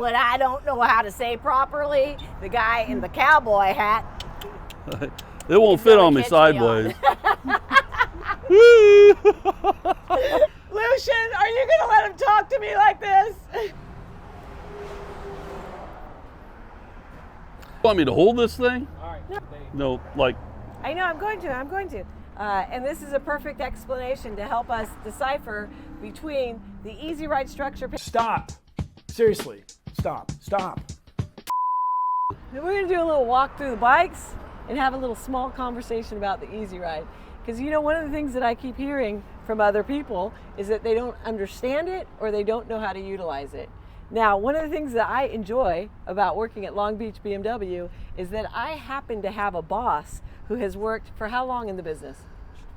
what I don't know how to say properly, the guy in the cowboy hat. It won't fit on me sideways. Lucian, are you going to let him talk to me like this? Want me to hold this thing? All right. No, like. I know, I'm going to. And this is a perfect explanation to help us decipher between the EasyRide structure. Stop. Seriously, stop. We're going to do a little walk through the bikes and have a little small conversation about the EasyRide. Because you know, one of the things that I keep hearing from other people is that they don't understand it or they don't know how to utilize it. Now, one of the things that I enjoy about working at Long Beach BMW is that I happen to have a boss who has worked for how long in the business?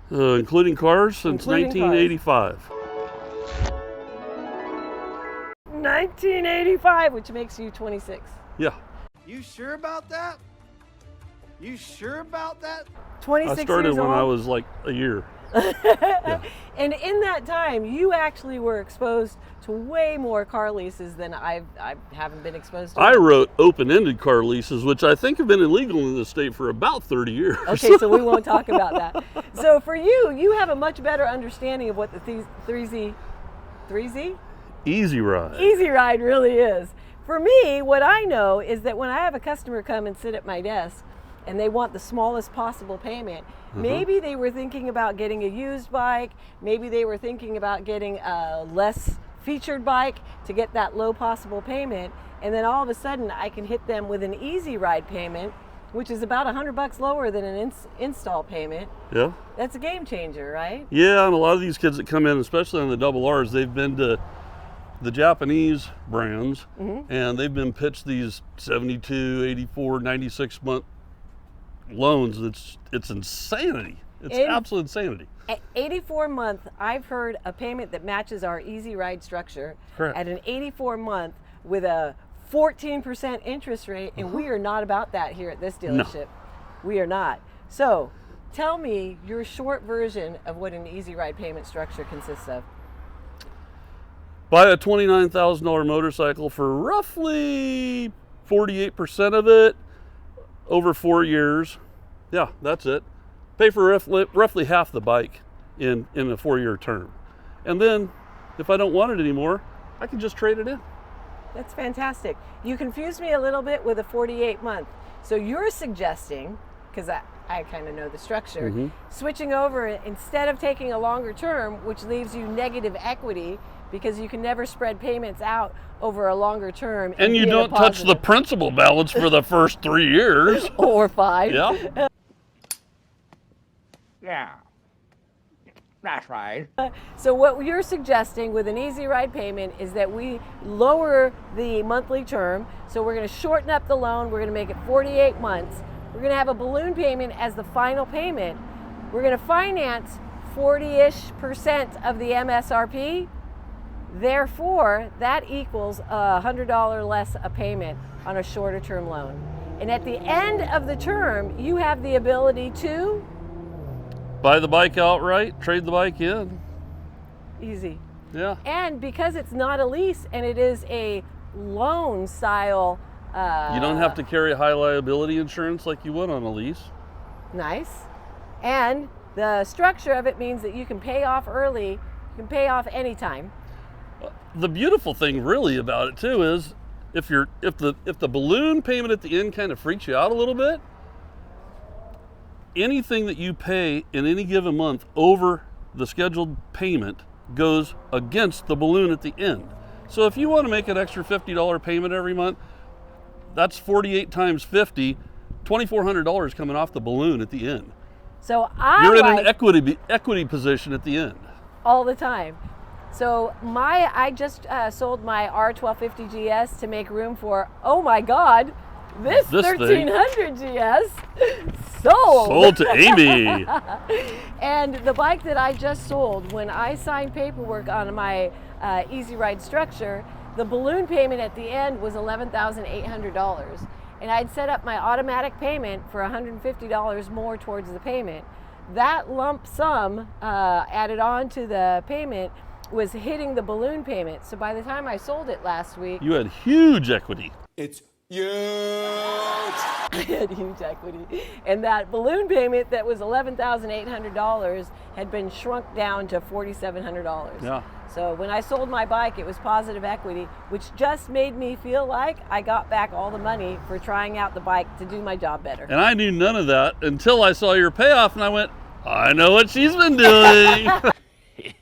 Including cars since 1985. 1985, which makes you 26. Yeah. You sure about that? 26 I started years when old. I was like a year. Yeah. And in that time, you actually were exposed to way more car leases than I haven't been exposed to. I wrote open-ended car leases, which I think have been illegal in the state for about 30 years. Okay, so we won't talk about that. So for you, you have a much better understanding of what the 3Z EasyRide. EasyRide really is. For me, what I know is that when I have a customer come and sit at my desk and they want the smallest possible payment, maybe they were thinking about getting a used bike, maybe they were thinking about getting a less featured bike to get that low possible payment, and then all of a sudden I can hit them with an EasyRide payment, which is about $100 lower than an install payment. Yeah. That's a game changer, right? Yeah, and a lot of these kids that come in, especially on the double R's, they've been to the Japanese brands, and they've been pitched these 72, 84, 96 month loans. It's insanity. It's absolute insanity. At 84 month, I've heard a payment that matches our EasyRide structure. Correct. At an 84 month with a 14% interest rate, and we are not about that here at this dealership. No. We are not. So tell me your short version of what an EasyRide payment structure consists of. Buy a $29,000 motorcycle for roughly 48% of it over 4 years. Yeah, that's it. Pay for roughly half the bike in a 4-year term. And then if I don't want it anymore, I can just trade it in. That's fantastic. You confused me a little bit with a 48 month. So you're suggesting, because I kind of know the structure, switching over instead of taking a longer term, which leaves you negative equity because you can never spread payments out over a longer term. And you don't touch the principal balance for the first 3 years. Or 5. Yeah. Yeah. That's right. So what you're suggesting with an EasyRide payment is that we lower the monthly term. So we're going to shorten up the loan. We're going to make it 48 months. We're going to have a balloon payment as the final payment. We're going to finance 40-ish% of the MSRP. Therefore, that equals $100 less a payment on a shorter term loan. And at the end of the term, you have the ability to Buy the bike outright, trade the bike in. easy. Yeah. And because it's not a lease and it is a loan style. You don't have to carry high liability insurance like you would on a lease. Nice. And the structure of it means that you can pay off early, you can pay off anytime. The beautiful thing really about it too is if the balloon payment at the end kind of freaks you out a little bit, anything that you pay in any given month over the scheduled payment goes against the balloon at the end. So if you want to make an extra $50 payment every month, that's 48 times 50, $2,400 coming off the balloon at the end. So you're in an equity position at the end. All the time. So I just sold my R1250 GS to make room for, oh my God, this 1300 GS sold to Amy. And the bike that I just sold, when I signed paperwork on my EasyRide structure, the balloon payment at the end was $11,800. And I'd set up my automatic payment for $150 more towards the payment. That lump sum added on to the payment was hitting the balloon payment. So by the time I sold it last week, You had huge equity. It's huge. I had huge equity. And that balloon payment that was $11,800 had been shrunk down to $4,700. Yeah. So when I sold my bike, it was positive equity, which just made me feel like I got back all the money for trying out the bike to do my job better. And I knew none of that until I saw your payoff, and I went, I know what she's been doing.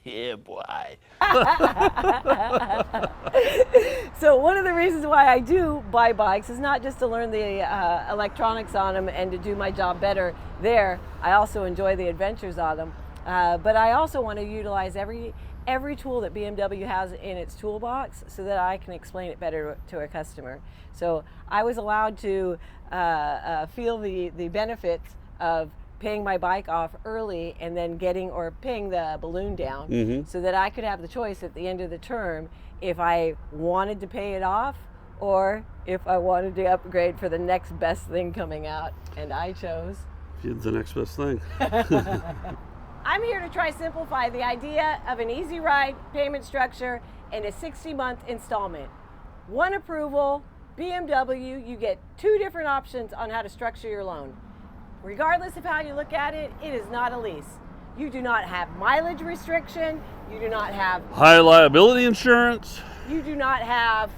Yeah, boy. So one of the reasons why I do buy bikes is not just to learn the electronics on them and to do my job better there. I also enjoy the adventures on them. But I also want to utilize every tool that BMW has in its toolbox so that I can explain it better to a customer. So I was allowed to feel the benefits of paying my bike off early and then paying the balloon down so that I could have the choice at the end of the term if I wanted to pay it off or if I wanted to upgrade for the next best thing coming out. And I chose The next best thing. I'm here to try simplify the idea of an EasyRide payment structure and a 60-month installment. One approval, BMW, you get 2 different options on how to structure your loan. Regardless of how you look at it, it is not a lease. You do not have mileage restriction, you do not have High liability insurance. you do not have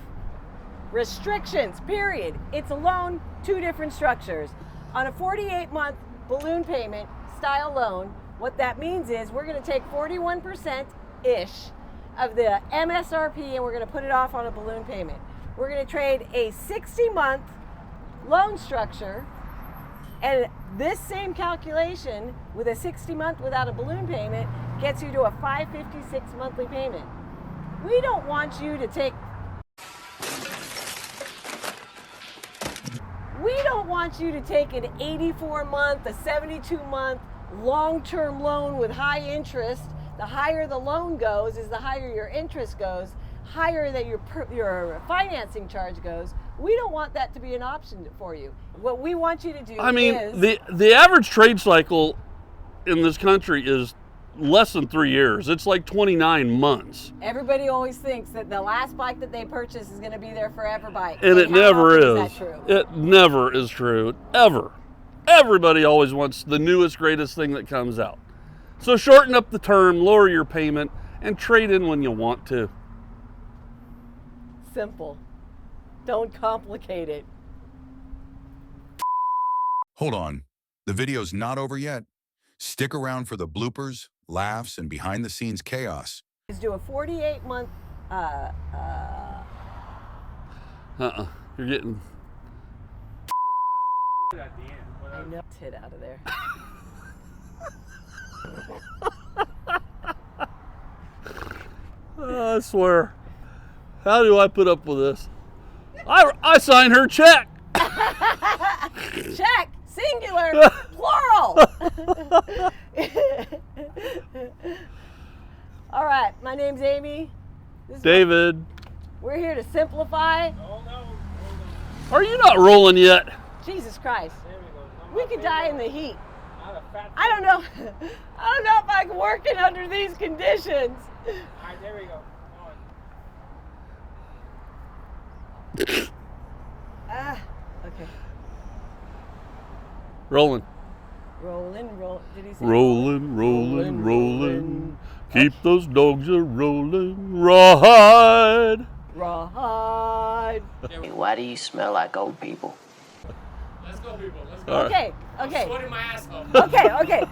restrictions, period. It's a loan, 2 different structures. On a 48-month balloon payment style loan, what that means is we're going to take 41%-ish of the MSRP and we're going to put it off on a balloon payment. We're going to trade a 60-month loan structure, and this same calculation with a 60-month without a balloon payment gets you to a $556 monthly payment. We don't want you to take an 84-month, a 72-month long-term loan with high interest. The higher the loan goes is the higher your interest goes, higher that your financing charge goes. We don't want that to be an option for you. What we want you to do is... the average trade cycle in this country is less than 3 years. It's like 29 months. Everybody always thinks that the last bike that they purchase is going to be their forever bike. And it how never often is. Is that true? It never is true, ever. Everybody always wants the newest, greatest thing that comes out. So shorten up the term, lower your payment, and trade in when you want to. Simple. Don't complicate it. Hold on, the video's not over yet. Stick around for the bloopers, laughs, and behind-the-scenes chaos. Is do a 48-month. You're getting... I know. Tit out of there. I swear. How do I put up with this? I signed her check. Check. Singular. Plural. All right. My name's Amy. This is David. we're here to simplify. Are you not rolling yet? Jesus Christ. We could die in the heat. I don't know. I don't know if I can work it under these conditions. All right, there we go. Okay. Rolling. Rolling, roll. Did he say Rolling, rolling, rolling. Keep those dogs a rolling. Ride. Ride. Why do you smell like old people? Let's go, people. Let's go. All right. Okay, okay. I'm sweating my ass off. Okay.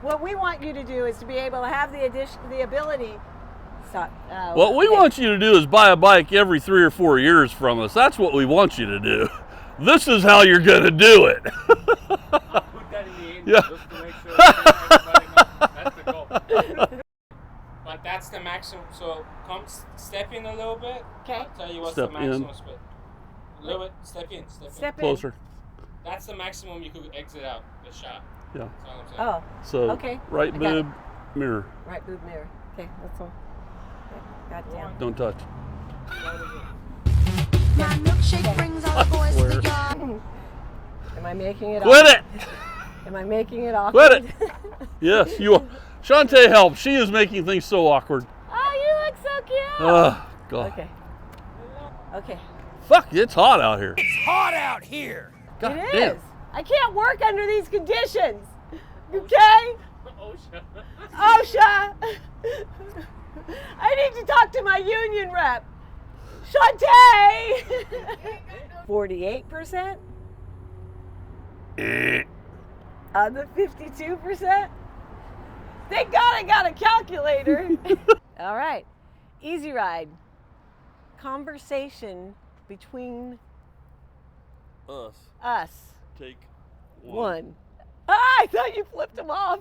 What we want you to do is to be able to have the ability. Stop. What we want you to do is buy a bike every 3 or 4 years from us. That's what we want you to do. This is how you're going to do it. I'll put that in the end Yeah. just to make sure everybody knows. That's the goal. But that's the maximum. So come step in a little bit. Okay. I'll tell you what's Step the maximum in. speed. A little bit. Step in. Step in. Closer. That's the maximum you could exit out the shop. Yeah. That's all I'm saying. Oh, So Okay, right I got it. boob, mirror. right boob mirror. Okay, that's all. God damn. Don't touch. My milkshake brings all the boys to the yard. Am I making it Quit awkward? it! Am I making it awkward? Quit it! Yes, you are. Shantae, help. She is making things so awkward. Oh, you look so cute. Oh, God. Okay. Okay. Fuck, it's hot out here. Hot out here. God It damn. is. I can't work under these conditions. Okay? OSHA. I need to talk to my union rep. Shantae. 48%? On the 52%? Thank God I got a calculator. All right. EasyRide. Conversation between Us. us. Take One. Ah, I thought you flipped them off.